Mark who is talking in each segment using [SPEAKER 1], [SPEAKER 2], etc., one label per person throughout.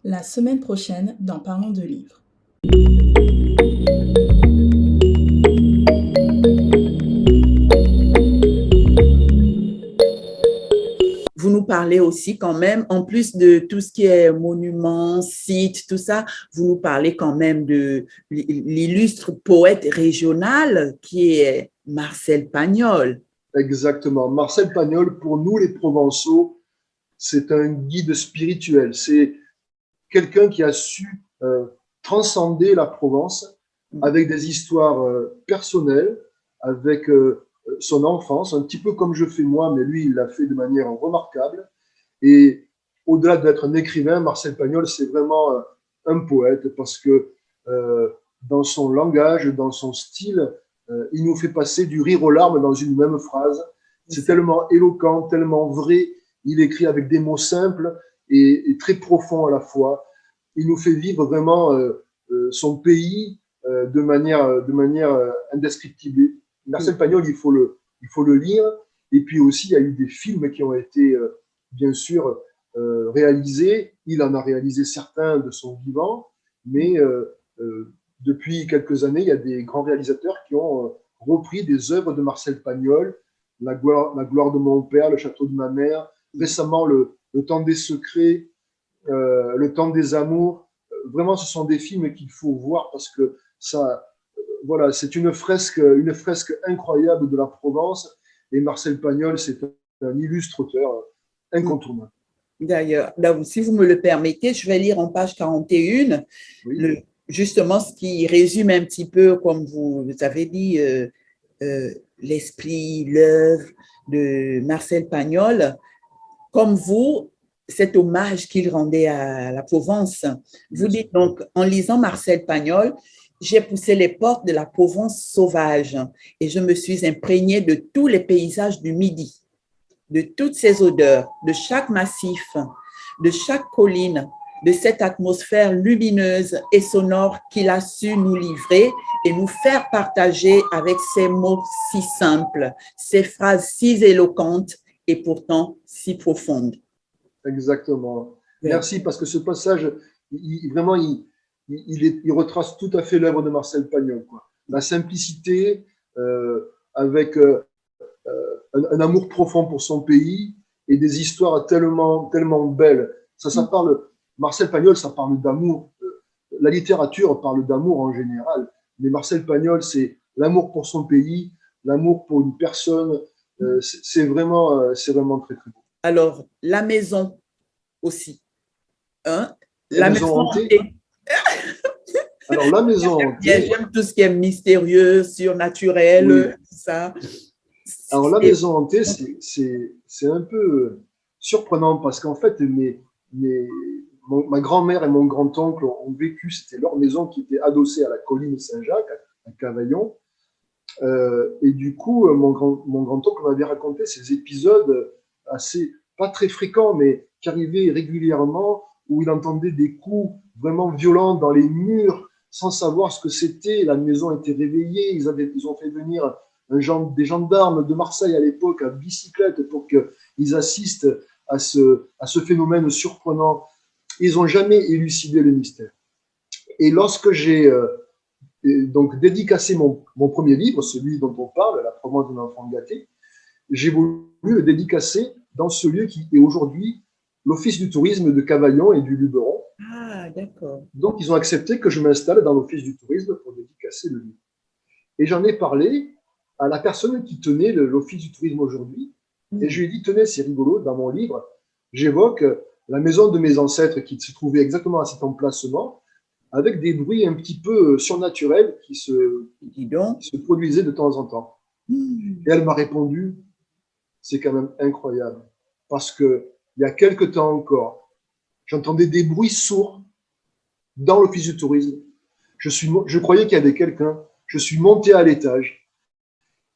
[SPEAKER 1] La semaine prochaine dans Parlons de livres.
[SPEAKER 2] Vous nous parlez aussi quand même, en plus de tout ce qui est monuments, sites, tout ça, vous nous parlez quand même de l'illustre poète régional qui est Marcel Pagnol.
[SPEAKER 3] Exactement. Marcel Pagnol, pour nous les Provençaux, c'est un guide spirituel. C'est quelqu'un qui a su transcender la Provence avec des histoires personnelles, avec son enfance, un petit peu comme je fais moi, mais lui, il l'a fait de manière remarquable. Et au-delà d'être un écrivain, Marcel Pagnol, c'est vraiment un poète parce que dans son langage, dans son style, il nous fait passer du rire aux larmes dans une même phrase. C'est tellement éloquent, tellement vrai. Il écrit avec des mots simples et très profonds à la fois. Il nous fait vivre vraiment son pays de manière indescriptible. Marcel Pagnol, il faut le lire. Et puis aussi, il y a eu des films qui ont été bien sûr réalisés. Il en a réalisé certains de son vivant, mais depuis quelques années, il y a des grands réalisateurs qui ont repris des œuvres de Marcel Pagnol, la gloire de mon père, Le château de ma mère, récemment le Temps des secrets, Le Temps des amours. Vraiment, ce sont des films qu'il faut voir parce que ça, voilà, c'est une fresque incroyable de la Provence. Et Marcel Pagnol, c'est un illustre auteur incontournable.
[SPEAKER 2] D'ailleurs, si vous me le permettez, je vais lire en page 41,
[SPEAKER 3] Oui.
[SPEAKER 2] justement ce qui résume un petit peu, comme vous avez dit, l'esprit, l'œuvre de Marcel Pagnol. Comme vous, cet hommage qu'il rendait à la Provence. Vous dites donc, en lisant Marcel Pagnol, j'ai poussé les portes de la Provence sauvage et je me suis imprégné de tous les paysages du Midi, de toutes ces odeurs, de chaque massif, de chaque colline, de cette atmosphère lumineuse et sonore qu'il a su nous livrer et nous faire partager avec ces mots si simples, ces phrases si éloquentes et pourtant si profondes.
[SPEAKER 3] Exactement.
[SPEAKER 2] Oui.
[SPEAKER 3] Merci, parce que ce passage, vraiment, il retrace tout à fait l'œuvre de Marcel Pagnol, quoi. La simplicité, avec un amour profond pour son pays et des histoires tellement belles. Ça parle, Marcel Pagnol, ça parle d'amour. La littérature parle d'amour en général, mais Marcel Pagnol, c'est l'amour pour son pays, l'amour pour une personne. C'est vraiment très, très beau.
[SPEAKER 2] Alors, la maison aussi. Hein?
[SPEAKER 3] La
[SPEAKER 2] La
[SPEAKER 3] maison
[SPEAKER 2] maison
[SPEAKER 3] hantée.
[SPEAKER 2] hantée.
[SPEAKER 3] Alors, la maison hantée.
[SPEAKER 2] J'aime tout ce qui est mystérieux, surnaturel,
[SPEAKER 3] Oui.
[SPEAKER 2] tout ça.
[SPEAKER 3] Alors, la maison hantée, c'est un peu surprenant parce qu'en fait, ma grand-mère et mon grand-oncle ont vécu, c'était leur maison qui était adossée à la colline Saint-Jacques, à Cavaillon. Et du coup, mon grand-oncle m'avait raconté ces épisodes assez, pas très fréquents, mais qui arrivaient régulièrement, où il entendait des coups vraiment violents dans les murs, sans savoir ce que c'était. La maison était réveillée, ils ont fait venir des gendarmes de Marseille à l'époque à bicyclette pour qu'ils assistent à ce phénomène surprenant. Ils n'ont jamais élucidé le mystère. Et lorsque j'ai donc dédicacé mon premier livre, celui dont on parle, La Provence d'un enfant gâté, j'ai voulu le dédicacer dans ce lieu qui est aujourd'hui l'Office du tourisme de Cavaillon et du Luberon.
[SPEAKER 2] Ah, d'accord.
[SPEAKER 3] Donc, ils ont accepté que je m'installe dans l'Office du tourisme pour dédicacer le livre. Et j'en ai parlé à la personne qui tenait l'Office du tourisme aujourd'hui. Et je lui ai dit, tenez, c'est rigolo, dans mon livre, j'évoque la maison de mes ancêtres qui se trouvait exactement à cet emplacement, avec des bruits un petit peu surnaturels qui se produisaient de temps en temps. Et elle m'a répondu, c'est quand même incroyable, parce que il y a quelque temps encore, j'entendais des bruits sourds dans l'office du tourisme. Je croyais qu'il y avait quelqu'un. Je suis monté à l'étage.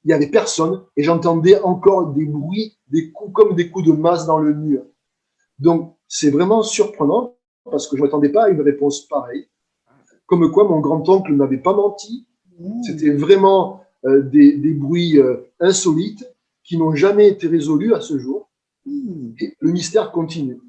[SPEAKER 3] Il y avait personne et j'entendais encore des bruits, des coups comme des coups de masse dans le mur. Donc c'est vraiment surprenant parce que je ne m'attendais pas à une réponse pareille. Comme quoi mon grand-oncle n'avait pas menti. C'était vraiment des bruits insolites qui n'ont jamais été résolus à ce jour. Et le mystère continue.